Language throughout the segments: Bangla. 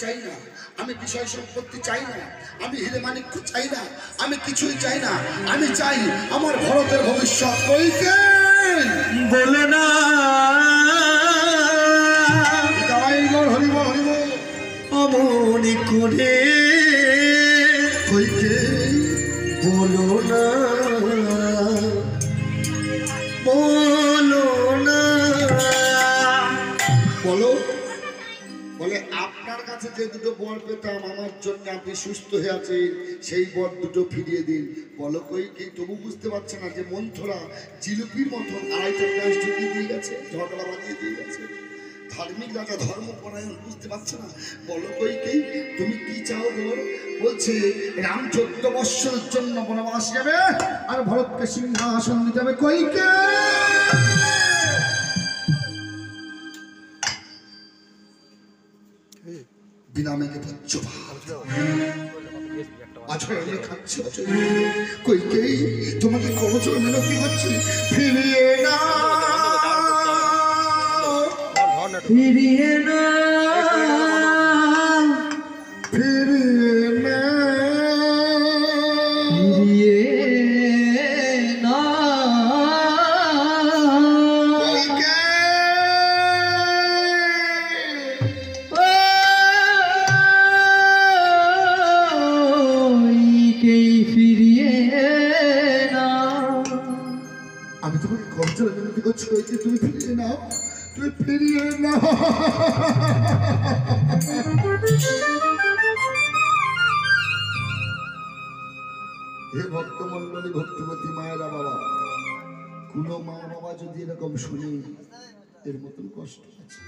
চাই না, আমি বিষয় সম্পত্তি চাই না, আমি হিরে মানিক্য চাই না, আমি কিছুই চাই না। আমি চাই আমার ভরতের ভবিষ্যৎ। কইকে বলে না হরিব হরিব অমনি করে কইকে বলো না বলো না। বলো। বলে আপনার কাছে যে দুটো বর পেতাম, আমার জন্য আপনি সুস্থ হয়ে আছেন, সেই বর দুটো ফিরিয়ে দিন। বলো কইকে তবু বুঝতে পারছে না যে মন্থরা জিলিপির মতন আড়াইটা গ্যাস ঢুকিয়ে দিয়ে গেছে, ঝগড়া বানিয়ে দিয়ে গেছে। ধার্মিক রাজা ধর্মপরায়ণ বুঝতে পারছে না। বলো কইকে তুমি কি চাও বলো। বলছে রাম 14 বৎসরের জন্য বনবাস যাবে আর ভরতকে সিংহাসন দিতে হবে। কইকে বিনা মেঘে ভজ্জ আচরণে খাচ্ছে। কইকে তোমাকে কবচর মিনতি করছে, ফিরিয়ে না ফিরিয়ে না ফিরিয়ে না ফিরিয়ে না। কইকে ওইকেই ফিরিয়ে না। আমি তোমাকে কবচর মিনতি করছি, কইকে তুমি ফিরিয়ে নাও, তুমি ফিরিয়ে নাও। হে ভক্তমন্ডলী, ভক্তিমতী মায়েরা, বাবা, কোনো মা বাবা যদি এরকম শুনি এর মতন কষ্ট আছে।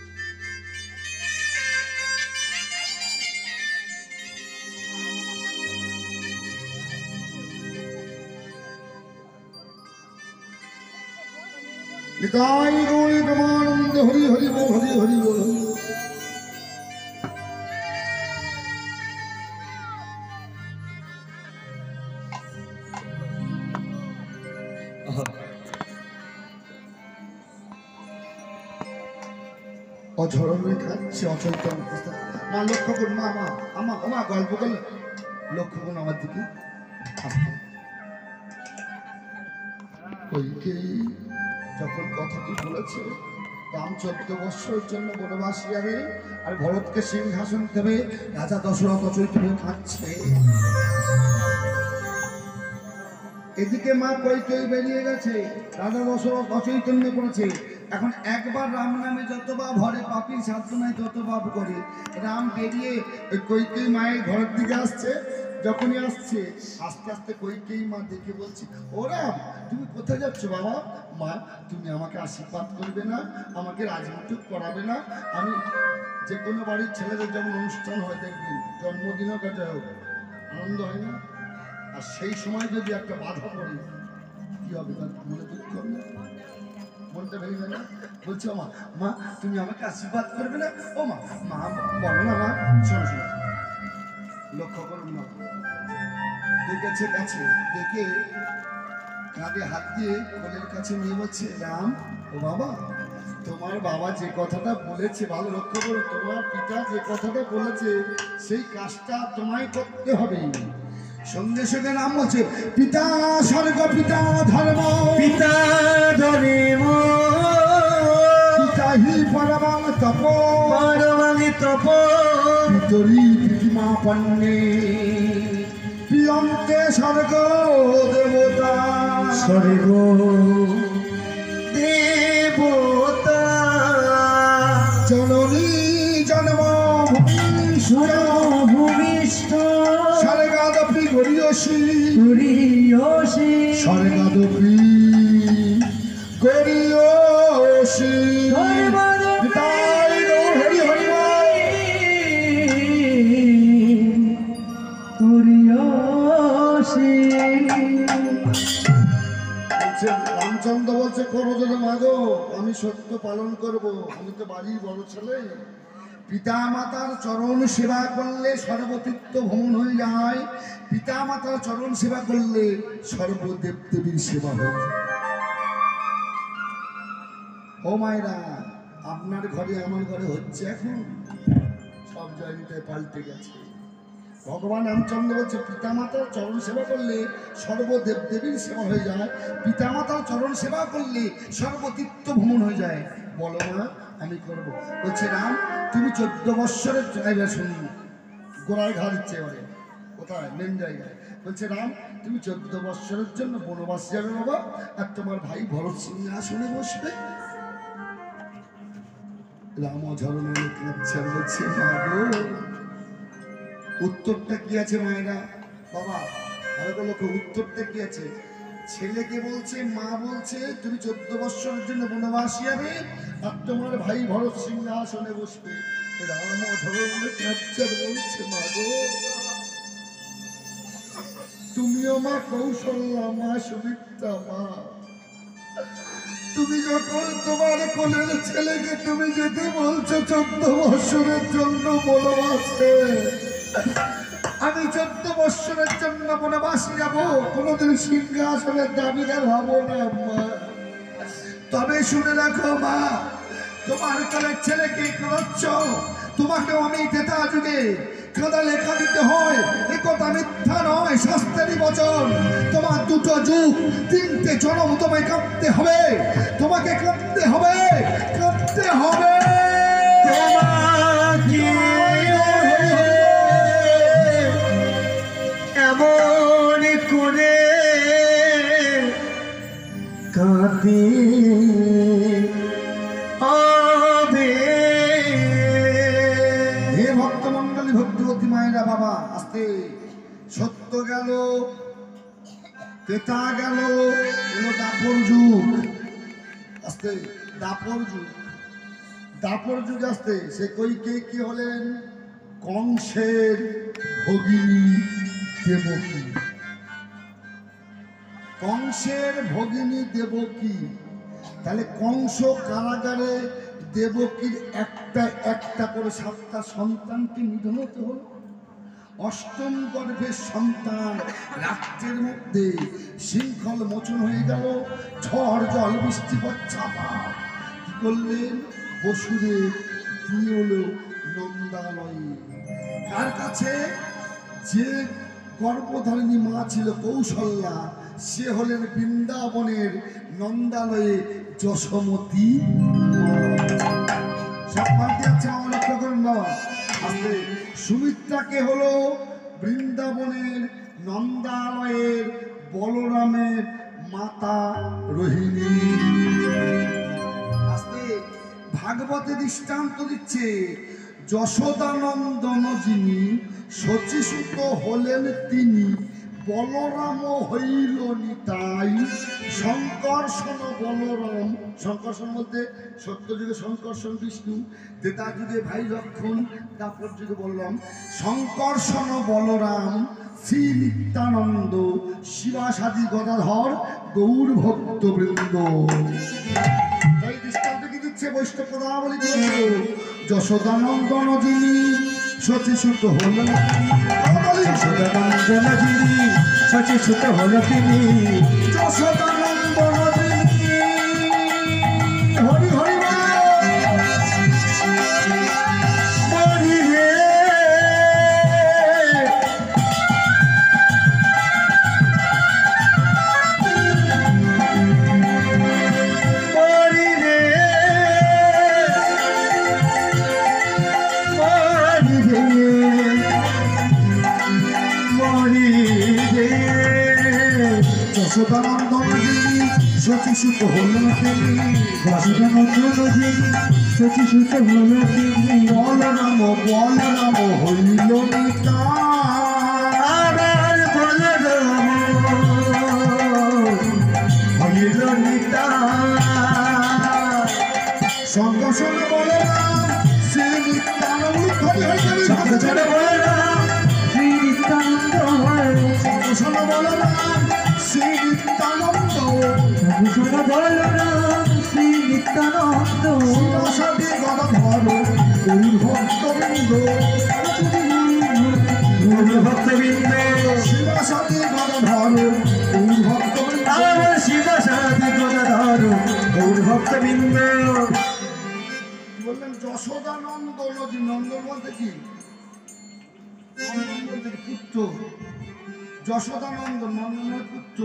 নিতাই গৌরী প্রেমানন্দ, হরি হরি বল, হরি হরি বল। অঝরণে খাচ্ছে অচৈতন। মা লক্ষ্য করুন, মা মা আমা আমা গল্প করলে লক্ষ্য করুন আমার দিকে। কইকে যখন কথাটি বলেছে রাম 14 বৎসরের জন্য বনবাস যাবে আর ভরতকে সিংহাসন দেবে, রাজা দশরথ অচৈতন্য খাচ্ছে। এদিকে মা কইকেই বেরিয়ে গেছে, রাজা দশরথ অচৈতন্য করেছে। এখন একবার রাম নামে যতবার ভরে পাপির সাধ্য নাই ততবার করে রাম বেরিয়ে ওই কইকেই মায়ের ঘরের দিকে আসছে। যখনই আসছে আস্তে আস্তে কইকেই মা দেখে বলছে, ও রাম তুমি কোথায় যাচ্ছ বাবা? মা তুমি আমাকে আশীর্বাদ করবে না, আমাকে রাজমুটুক করাবে না? আমি যে কোনো বাড়ির ছেলেদের যেমন অনুষ্ঠান হয় দেখবেন, জন্মদিনও কাটে হোক, আনন্দ হয় না? আর সেই সময় যদি একটা বাধা পড়ে কি হবে, তার মনে দুঃখ হবে না, মনটা ভেঙে যায় না? বলছো মা মা তুমি আমাকে আশীর্বাদ করবে না? ও মা মা বলো না মা। শোনো শোনো, লক্ষ্য করুন মা দেখেছে গেছে, দেখে কাঁধে হাত দিয়ে কোলের কাছে নিয়ে বলছে, রাম ও বাবা, তোমার বাবা যে কথাটা বলেছে, ভালো লক্ষ্য করো, তোমার পিতা যে কথাটা বলেছে সেই কাজটা তোমায় করতে হবে। সঙ্গে সঙ্গে নাম বলছে, পিতা স্বর্গ, পিতা ধর্ম, পিতা ধর্ম, পিতা হি পরমাং তপ, পরমাং তপ, পিতরি প্রতিমা পণ্যে, প্রিয়ন্তে স্বর্গ দেবতা, স্বর্গ দেবতা, জননী ভূমিষ্ঠ স্বর্গাদপি গরিয়সী, গরিয়সী, স্বর্গাদপি গরিয়সী। হরি হরি গরিয়সী। রামচন্দ্র বলছে, করো যদি মাগো, আমি সত্য পালন করব, আমি তো বাড়ির বড় ছেলে। পিতা মাতার চরণ সেবা করলে সর্বতীর্থ ভ্রমণ হয়ে যায়, পিতা মাতার চরণ সেবা করলে সর্বদেব দেবীর সেবা হয়। ও মায়েরা, আপনার ঘরে আমার ঘরে হচ্ছে এখন সব যায়নি, তাই পাল্টে গেছে। ভগবান রামচন্দ্র বলছে পিতামাতার চরণ সেবা করলে সর্বদেব দেবীর সেবা হয়ে যায়, পিতামাতার চরণ সেবা করলে সর্বতীর্থ ভ্রমণ হয়ে যায়। বলো মা আমি করব। বলছে রাম তুমি 14 বৎসরের জায়গায় শুনুন, গোড়ায় ঘা দিচ্ছে এবারে, কোথায় মেন জায়গায়। বলছে রাম তুমি 14 বৎসরের জন্য বনবাস যাবে বাবা, আর তোমার ভাই ভরত সিংহাসনে বসবে। রাম অঝরণে কাঁদছে, বলছে মা গো উত্তরটা কি আছে মায়েরা? বাবা ভালো করে লক্ষ্য, উত্তরটা কি আছে? ছেলেকে বলছে মা বলছে তুমি 14 বৎসরের জন্য বনবাস যাবে, আর তোমার ভাই ভরত সিংহাসনে বসবে। রাম অঝরণে কাঁদছে, বলছে মা গো তুমিও মা কৌশল্যা, মা সুমিত্রা, মা তুমি যখন তোমার কোলের ছেলেকে তুমি যেতে বলছো 14 বৎসরের জন্য বনবাসে, আমি 14 বৎসরের জন্য বনবাসে যাব, কোনোদিন সিংহাসনের দাবিদার হব না মা। তবে শুনে রাখো মা, তোমার কোলের ছেলেকে কাঁদাচ্ছ, তোমাকেও আমি তেতা যুগে কাঁদা লেখা দিতে হয়, এ কথা মিথ্যা নয়, শাস্ত্রেরই বচন। তোমার 2টো যুগ 3টে জন্ম তোমায় কাঁদতে হবে, তোমাকে কাঁদতে হবে, কাঁদতে হবে। তোমাকে এমন করে কাঁদতে হবে। হে ভক্তমণ্ডলী ভক্তিবতী মায়েরা বাবা আস্তে, সত্য গেল, তেতা গেল, এলো দাপর যুগ, আস্তে দাপর যুগ, দাপর যুগ আসতে সে কি হলেন? কংসের ভগিনী দেবকী, কংসের ভগিনী দেবকী। তাহলে কংস কারাগারে দেবকীর একটা একটা করে 7টা সন্তানকে নিধন হতে হলো। 8ম গর্ভের সন্তান রাত্রের মধ্যে শৃঙ্খল মোচন হয়ে গেল, ঝড় জল বৃষ্টি চাপা। কি করলেন? বসুদেব দিয়ে হলো নন্দালয়ে। কার কাছে? যে গর্ভধারিণী মা ছিল কৌশল্যা, সে হলেন বৃন্দাবনের নন্দালয়ে যশোমতী। সব পাল্টে আছে, আমার লক্ষ্য করেন বাবা আসলে। সুমিত্রাকে হলো বৃন্দাবনের নন্দালয়ের বলরামের মাতা রোহিণী। আসলে ভাগবতে দৃষ্টান্ত দিচ্ছে, যশোদানন্দন যিনি শচীসুত হলেন তিনি, বলরাম হইল নিতাই। শঙ্কর্ষণ বলরাম, শঙ্কর্ষণ বলতে সত্য যুগে শঙ্কর্ষণ বিষ্ণু, ত্রেতা যুগে ভাই লক্ষণ, তারপর যুগে বললাম শঙ্কর্ষণ বলরাম, শ্রী নিত্যানন্দ, শিবাসাদি গদাধর, গৌর ভক্ত বৃন্দ। তাই দৃষ্টান্ত কি দিচ্ছে? বৈষ্ণব পদাবলী দিয়েছে, যশোদানন্দন যিনি শচীসুত হলেন, যশোদানন্দন যিনি শচীসুত হলেন তিনি, যশোদানন্দন যিনি। হরি হরি মরি রে মরি রে মরি রে। যশোদানন্দন যিনি শচীসুত হলেন তিনি, যশোদানন্দন যিনি শচীসুত হলেন তিনি, বলরাম বলরাম হইল নিতাই। আমার বলরাম হইল নিতাই। সংগঠন বলরাম শ্রী নিত্যানন্দ, হরি হরি সংগঠন বলরাম শ্রী নিত্যানন্দ, সংগঠন বলরাম শ্রী নিত্যানন্দ, সংগঠন বলরাম শ্রী নিত্যানন্দ, শিবাসাদি গদাধর গৌর ভক্তবৃন্দ, গৌর ভক্তবৃন্দ, শিবাসাদি গদাধর গৌর ভক্তবৃন্দ। আমার শিবাসাদি গদাধর গৌর ভক্তবৃন্দ। বললেন যশোদানন্দন যিনি, নন্দন বলতে কি? পুত্র যশোদানন্দন, নন্দনের পুত্র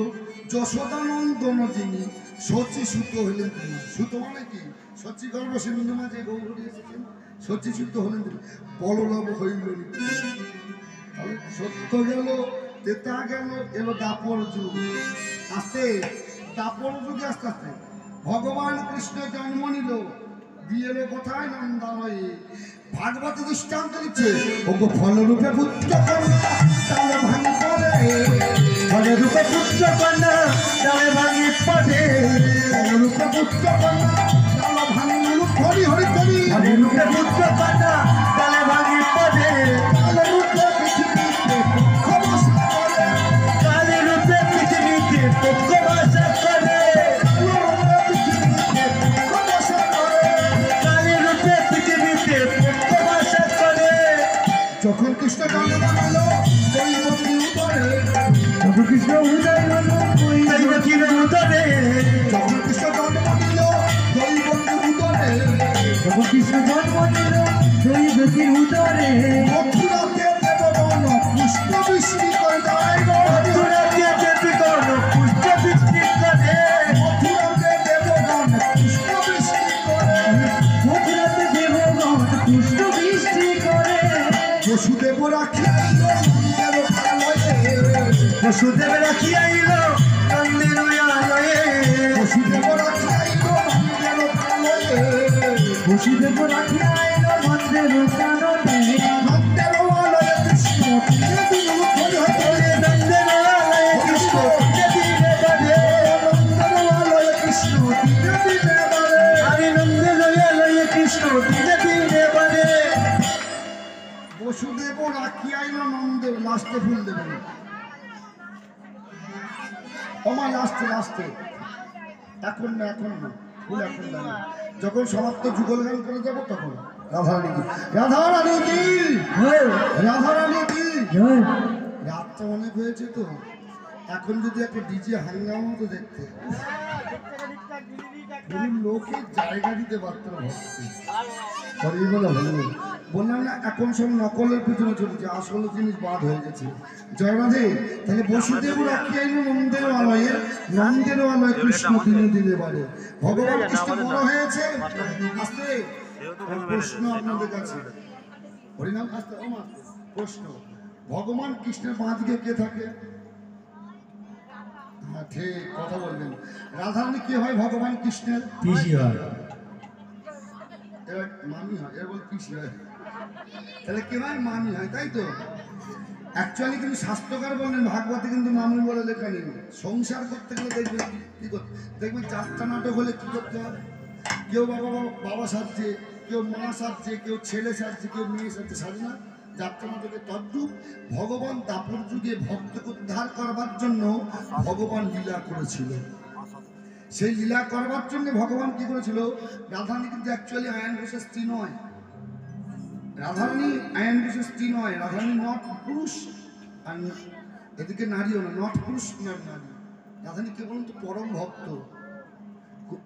যশোদানন্দন যিনি শচীসূত হলেন তিনি। সুত মানে কি? শচী গর্ভ সিন্ধু মাঝে গৌরী এসেছেন, শচীসূত হলেন তিনি। বললভ হইল নীতি। তাহলে সত্য গেল, তেতা গেল, এলো দাপর যুগ। আস্তে দাপর যুগে আস্তে আস্তে ভগবান কৃষ্ণ জন্ম নিল, দিয়ে এলো কোথায়? নন্দালয়ে। ভাগবত দৃষ্টান্ত দিচ্ছে, ওগো ফলরূপে পুত্র কন্যা তাল ভাঙি পড়ে, ফলরূপে পুত্র কন্যা তালে ভাঙি পড়ে, ফলরূপে পুত্র কন্যা তাল ভাঙি হরি হরি হরি, ফলরূপে পুত্র কন্যা তালে ভাঙি পড়ে, ফলরূপে পৃথিবীতে ক্ষমসা করে, কালীরূপে পৃথিবীতে পক্ষ বাসা করে, ফলরূপে পৃথিবীতে ক্ষমসা করে। কালীরূপে পৃথিবীতে পক্ষ বাসা করে। যখন কৃষ্ণ জন্ম নিল দৈবকী উদরে, যখন কৃষ্ণ উদয় হলো দৈবকীর উদরে, যখন কৃষ্ণ জন্ম নিল দৈবকী উদরে, যখন কৃষ্ণ জন্ম নিল দৈবকীর উদরে, মথুরাতে দেবগণ পুষ্প বৃষ্টি করে দেয় গো। মথুরাতে দেবগণ পুষ্প বৃষ্টি করে, মথুরাতে দেবগণ পুষ্প বৃষ্টি করে, মথুরাতে দেবগণ পুষ্প বৃষ্টি করে। বসুদেব রাখিয়াইল নন্দের আলয়ে, বসুদেব রাখিয়াইল নন্দের আলয়ে, বসুদেব রাখিয়াইল নন্দের আলয়ে, বসুদেব রাখিয়াইল নন্দের কাননে, নন্দের আলয়ে কৃষ্ণ দিনে দিনে হরি হরি, নন্দের আলয়ে কৃষ্ণ দিনে দিনে বাজে, নন্দের আলয়ে কৃষ্ণ দিনে দিনে বাড়ে। আরে নন্দের আলয়ে কৃষ্ণ দিনে দিনে বাজে। বসুদেব রাখিয়াইল নন্দের, লাস্টে ফুল দেবেন আমার লাস্টে লাস্টে, এখন না এখন না, ফুল এখন না, যখন সমাপ্ত যুগল গান করে যাবো তখন। রাধারানী কি, রাধারানী কি, রাধারানী কি। রাতটা অনেক হয়েছে তো, এখন যদি একটা ডিজে হাঙ্গামা তো দেখতে লোকের জায়গা দিতে পারতো না ভাবছি। সরি বলা ভালো বললাম না, এখন সব নকলের পিছনে চলছে, আসল জিনিস বাদ হয়ে গেছে। জয় রাধে। তাহলে বসুদেব রাখিয়াইল নন্দের আলয়ে, নন্দের আলয়ে কৃষ্ণ দিনে দিনে বাড়ে। ভগবান কৃষ্ণ বড় হয়েছে। আস্তে প্রশ্ন আপনাদের কাছে, হরিনাম আস্তে আমার প্রশ্ন, ভগবান কৃষ্ণের বাঁ দিকে কে থাকে? হ্যাঁ ঠিক কথা বলবেন। রাধারানী কে হয় ভগবান কৃষ্ণের? পিসি হয়, এবার মামি হয়, এর বল পিসি হয়। তাহলে কে হয়? মামি হয়, তাই তো। অ্যাকচুয়ালি কিন্তু স্বাস্থ্যকার বললেন, ভাগবতে কিন্তু মামি বলে লেখা নেই। সংসার করতে গেলে দেখবেন কি করতে, দেখবেন যাত্রা নাটক হলে কি করতে হয়, কেউ বাবা বাবা সাজছে, কেউ মা সাজছে, কেউ ছেলে সাজছে, কেউ মেয়ে সাজছে, সাজে না? যাত্রা নাটকে তদ্রূপ ভগবান দাপর যুগে ভক্তকে উদ্ধার করবার জন্য ভগবান লীলা করেছিল। সেই লীলা করবার জন্য ভগবান কি করেছিল? রাধারানী কিন্তু অ্যাকচুয়ালি আয়ন ঘোষের স্ত্রী নয়, রাধারানী আয়ন ঘোষের স্ত্রী নয়, রাধারানী নট পুরুষ, আর এদিকে নারীও না, নট পুরুষ নট নারী। রাধারানী কে বলুন তো? পরম ভক্ত।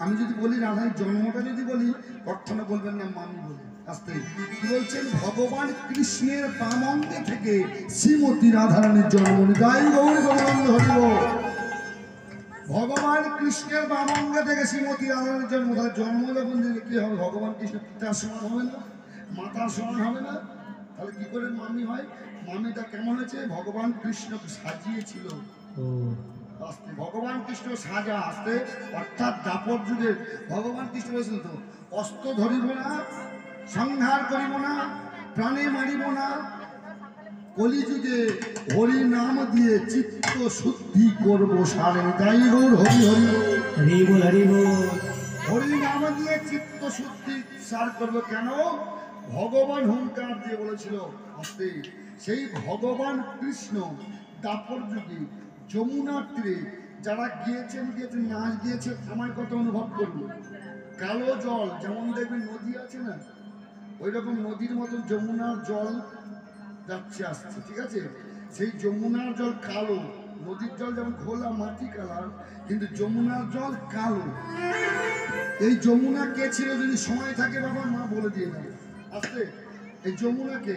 আমি যদি বলি রাধারানীর জন্মটা যদি বলি, কখনো বলবেন না মামি বলি। আস্তে কি বলছেন? ভগবান কৃষ্ণের বামঙ্গে থেকে শ্রীমতী রাধারানীর জন্ম। গাই গৌরী গোবিন্দ হরিব। ভগবান কৃষ্ণের বামঙ্গে থেকে শ্রীমতী রাধারানীর জন্ম। তার জন্ম যখন দিলে কি হবে? ভগবান কৃষ্ণ পিতার সমান হবে না, মাতার সমান হবে না? তাহলে কি করে মামি হয়? মামিটা কেমন হয়েছে? ভগবান কৃষ্ণকে সাজিয়েছিল। আস্তে ভগবান কৃষ্ণ সাজা আসতে, অর্থাৎ দাপর যুগে ভগবান কৃষ্ণ বলেছিল তো, অস্ত্র ধরিব না, সংহার করিব না, প্রাণে মারিব না, কলিযুগে হরি নাম দিয়ে চিত্ত শুদ্ধি করব সারে। তাই গৌর হরি হরি হরি বল হরি বল। হরি নাম দিয়ে চিত্ত শুদ্ধি সার করবো। কেন? ভগবান হুঙ্কার দিয়ে বলেছিল। আস্তে সেই ভগবান কৃষ্ণ দাপর যুগে যমুনার তীরে যারা গিয়েছেন না গিয়েছেন আমার কথা অনুভব করুন। কালো জল যেমন দেখবেন নদী আছে না, ওই রকম নদীর মতন যমুনার জল যাচ্ছে আসছে, ঠিক আছে? সেই যমুনার জল কালো, নদীর জল যেমন ঘোলা মাটি কালার, কিন্তু যমুনার জল কালো। এই যমুনা কে ছিল? যদি সময় থাকে বাবা মা বলে দিয়ে দেবে। আস্তে এই যমুনাকে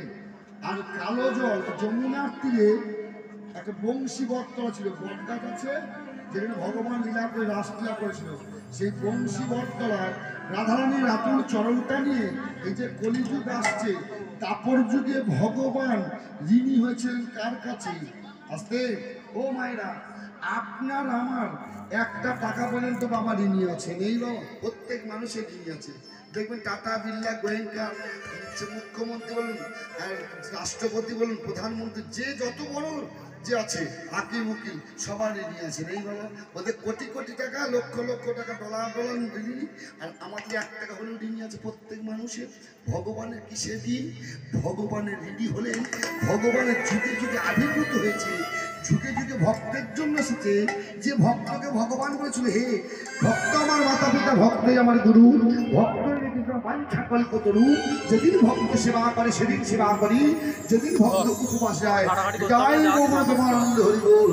আর কালো জল যমুনার তীরে একটা বংশী বটতলা ছিল, বটগাছ আছে যেখানে ভগবান লীলা করে রাসলীলা করেছিল। সেই বংশী বটতলায় রাধারানীর রাতুল চরণটা নিয়ে এই যে কলিযুগ আসছে, তাপর যুগে ভগবান ঋণী হয়েছিলেন কার কাছে? আস্তে ও মায়েরা, আপনার আমার একটা টাকা পর্যন্ত বাবা ঋণী আছে নেই বাবা? প্রত্যেক মানুষের ঋণী আছে। দেখবেন টাটা, বিড়লা, গোয়েঙ্কা, মুখ্যমন্ত্রী বলুন আর রাষ্ট্রপতি বলুন, প্রধানমন্ত্রী, যে যত বড় যে আছে, হাকিম উকিল সবার ঋণী আছে নেই বাবা? ওদের কোটি কোটি টাকা, লক্ষ লক্ষ টাকা, ডলার ডলার ঋণী। আর আমাদের 1 টাকা হলেও ঋণী আছে প্রত্যেক মানুষের। ভগবানের কিসের ঋণ? ভগবানের ঋণী হলেন ভগবানের যুগে যুগে আবির্ভূত হয়েছে, যুগে যুগে ভক্তের জন্য এসেছে। যে ভক্তকে ভগবান বলেছিল, হে ভক্ত আমার মাতা পিতা, ভক্তই আমার গুরু, ভক্ত বাঞ্ছা কল্পতরু। যেদিন ভক্ত সেবা করে সেদিন সেবা করি, যেদিন ভক্ত উপবাস যায় যাই গোমা তোমার আনন্দ হরি বল,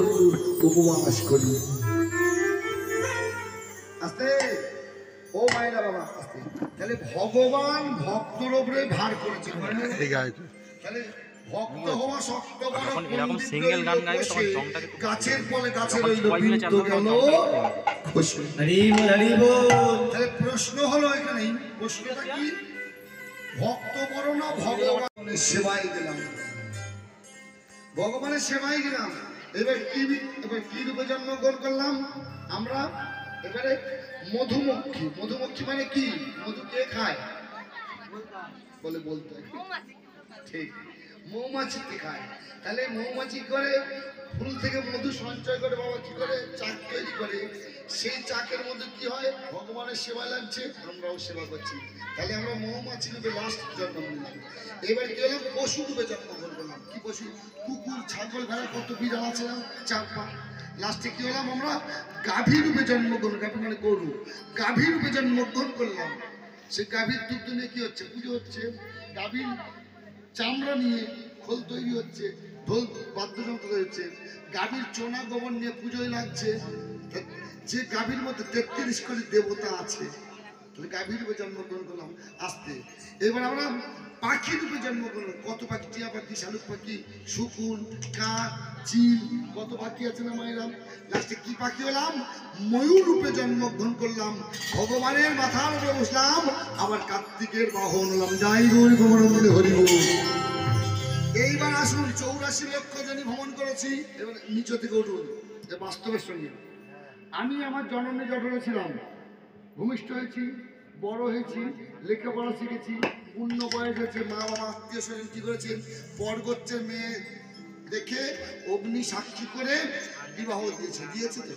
উপবাস করি। আস্তে ও মাইলা বাবা, আস্তে। তাহলে ভগবান ভক্তর উপরে ভার করেছে। তাহলে ভক্ত হওয়া শক্ত বড়, এরকম সিঙ্গেল গান গাইবে তখন সংটাকে গাছের পলে গাছে রইল বিন্দু গেল খুশি। তাহলে প্রশ্ন হলো এখানে, প্রশ্নটা কি? ভক্ত বড় না ভগবানের সেবায় গেলাম? ভগবানের সেবায় গেলাম। এবার কি রূপে জন্মগ্রহণ করলাম আমরা? এবারে মধুমক্ষী। মধুমক্ষী মানে কি? মধু কে খায় বলে বলতে ঠিক, মৌমাছিতে খায়। তাহলে মৌমাছি করে ফুল থেকে মধু সঞ্চয় করে বাবা কি করে? চাক তৈরি করে। সেই চাকের মধ্যে কি হয়? ভগবানের সেবা লাগছে, আমরাও সেবা করছি। তাহলে আমরা মৌমাছি রূপে লাস্ট জন্ম নিলাম। এবার কি হলাম? পশু রূপে জন্মগ্রহণ করলাম। কি পশু? কুকুর, ছাগল, ভেড়া, কত বিড়াল আছে না, 4-5। লাস্টে কি হলাম? আমরা গাভী রূপে জন্মগ্রহণ, গাভী মানে গরু, গাভী রূপে জন্মগ্রহণ করলাম। সেই গাভীর দুধ নিয়ে কি হচ্ছে? পুজো হচ্ছে। গাভীর চামড়া নিয়ে খোল তৈরি হচ্ছে, ঢোল বাদ্যযন্ত্র হচ্ছে। গাভীর চোনা গোবর নিয়ে পুজোয় লাগছে। যে গাভীর মধ্যে 33 কোটি দেবতা আছে, তাহলে গাভীর রূপে জন্মগ্রহণ করলাম। আসতে এবার আমরা পাখি রূপে জন্মগ্রহণ। কত পাখি? টিয়া পাখি, শালুক পাখি, শকুন, কাক, চিল, কত পাখি আছে না মায়েরা? লাস্টে কি পাখি হলাম? ময়ূর রূপে জন্মগ্রহণ করলাম। ভগবানের মাথার উপরে বসলাম, আবার কার্তিকের বাহন হলাম। যাই গৌরী গোবরমণি হরি বল। এইবার আসুন, 84 লক্ষ জনই ভ্রমণ করেছি। এবার নিচ থেকে উঠুন বাস্তবের সঙ্গে। আমি আমার জননী জঠরে ছিলাম, ভূমিষ্ঠ হয়েছি, বড় হয়েছি, লেখাপড়া শিখেছি, পূর্ণ বয়স হয়েছে। মা বাবা আত্মীয় স্বজন কি করেছেন? বরগচ্ছের মেয়ে দেখে অগ্নি সাক্ষী করে বিবাহ দিয়েছে তো।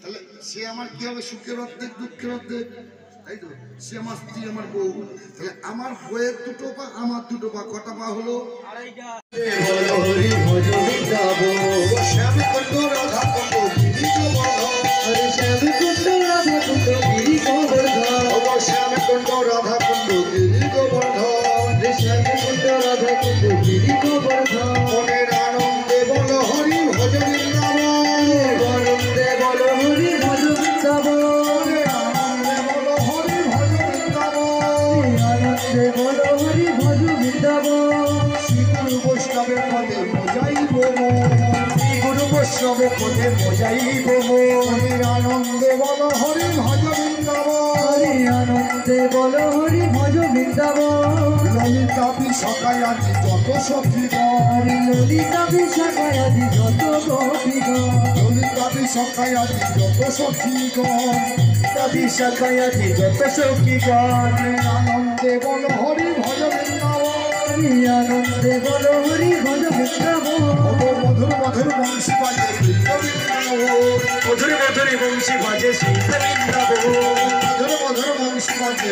তাহলে সে আমার কি হবে? সুখের অর্ধেক, দুঃখের অর্ধেক, তাই তো? সে আমার স্ত্রী, আমার বউ। তাহলে আমার বইয়ের 2 পা, আমার 2 পা, কটা পা হলো? শ্যামকুণ্ড রাধা কুণ্ড গিরি গোবর্ধন, শ্যামকুণ্ড রাধা কুণ্ড গিরি গোবর্ধন, শ্যামকুণ্ড রাধা কুণ্ড গিরি গোবর্ধন, শ্যামকুণ্ড রাধা কুণ্ড গিরি গোবর্ধন। মনের আনন্দে বল হরি ভজ বৃন্দাবন, আনন্দে বল হরি ভজ বৃন্দাবন, আনন্দে বল হরি ভজ বৃন্দাবন, আনন্দে বল হরি ভজ বৃন্দাবন। শ্রী গুরু বৈষ্ণবের পদে মজাইব মন, শ্রী গুরু বৈষ্ণবের পদে মজাইব মন। আনন্দে বল হরি ভজ বৃন্দাবন, আনন্দে বল হরি ভজ বৃন্দাবন। ললিতা বিশাখায় আদি যত সখীগণ, ললিতা বিশাখায় আদি যত গোপীগণ, ললিতা বিশাখায় আদি যত সখীগণ, ললিতা বিশাখায় আদি যত সখীগণ। আনন্দে বল হরি ভজ বৃন্দাবন, আনন্দে বল হরি ভজ বৃন্দাবন। মধুর মধুর বংশী বাজে মধুর মধুর বংশী বাজে মধুর মধুর বংশী বাজে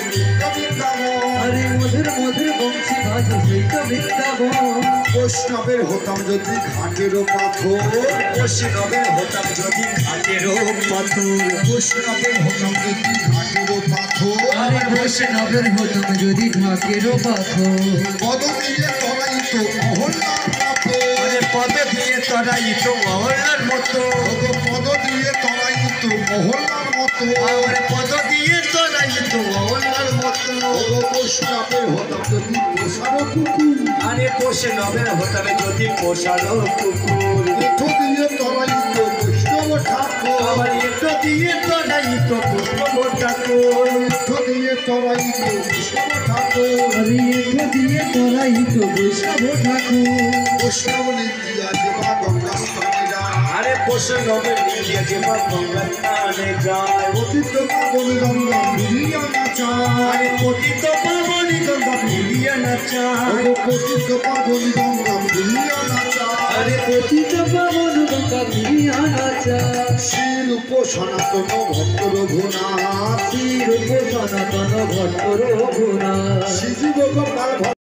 আরে মধুর মধুর বংশী বাজে বৃন্দাবন। বৈষ্ণবের হতাম যদি ঘাটেরও পাথর, বৈষ্ণবের হতাম যদি ঘাটেরও পাথর, বৈষ্ণবের হতাম যদি ঘাটেরও পাথর, আরে বৈষ্ণবের হতাম যদি ঘাটেরও পাথর। পদ দিয়ে তরাই তো মহল্লার মতো, আরে পদ দিয়ে তরাই তো মহল্লার মতো, পদ দিয়ে তরাই তো মহল্লার মতো, আরে পদ দিয়ে তরাই তরাই তো ওনার মতো বৈষ্ণবের হতাম যদি পোষারো কুকুর আরে পোষে নবের হতাবে যদি পোষারো কুকুর এঠো দিয়ে তরাই তো বৈষ্ণব ঠাকুর আবার এটো দিয়ে তরাই তো পুষ্প ঠাকুর এঠো দিয়ে তরাই তো বৈষ্ণব ঠাকুর আরে এটো দিয়ে তরাই তো বৈষ্ণব ঠাকুর বৈষ্ণব নিন্দিয়া দেবা গঙ্গা স্থানে যায় আরে পোষে নবের নিয়ে যে মা গঙ্গা স্নানে যায় পতিত পাবন গঙ্গা মিলিয়া নাচায় আরে পতিত পাবনি গঙ্গা মিলিয়া নাচায় পতিত পাবন গঙ্গা মিলিয়া নাচায় আরে পতিত পাবন গঙ্গা মিলিয়া নাচায় শ্রীরূপ সনাতন ভক্ত রঘুনাথ শ্রী রূপ সনাতন ভট্ট রঘুনাথ শ্রীজীব গোপাল